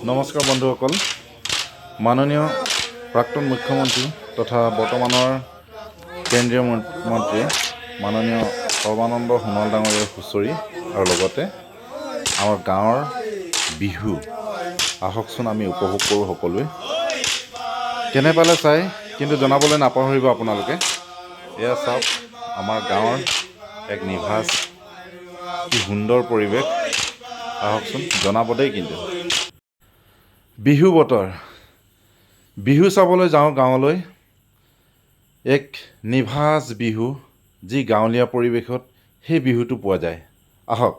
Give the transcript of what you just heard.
নমস্কাৰ বন্ধুসকল, মাননীয় প্ৰাক্তন মুখ্যমন্ত্ৰী তথা বৰ্তমানৰ কেন্দ্ৰীয় মন্ত্ৰী মাননীয় সৰ্বানন্দ সোণোৱাল ডাঙৰীয়াৰ হুঁচৰি আৰু লগতে আমাৰ গাঁৱৰ বিহু আহকচোন আমি উপভোগ কৰোঁ সকলোৱে। কেনে পালে চাই কিন্তু জনাবলৈ নাপাহৰিব আপোনালোকে। এয়া চাওক আমাৰ গাঁৱৰ এক নিভাঁজ কি সুন্দৰ পৰিৱেশ, আহকচোন জনাব দেই। কিন্তু বিহু বতৰ, বিহু চাবলৈ যাওঁ গাঁৱলৈ। এক নিভাঁজ বিহু, যি গাঁৱলীয়া পৰিৱেশত সেই বিহুটো পোৱা যায়। আহক।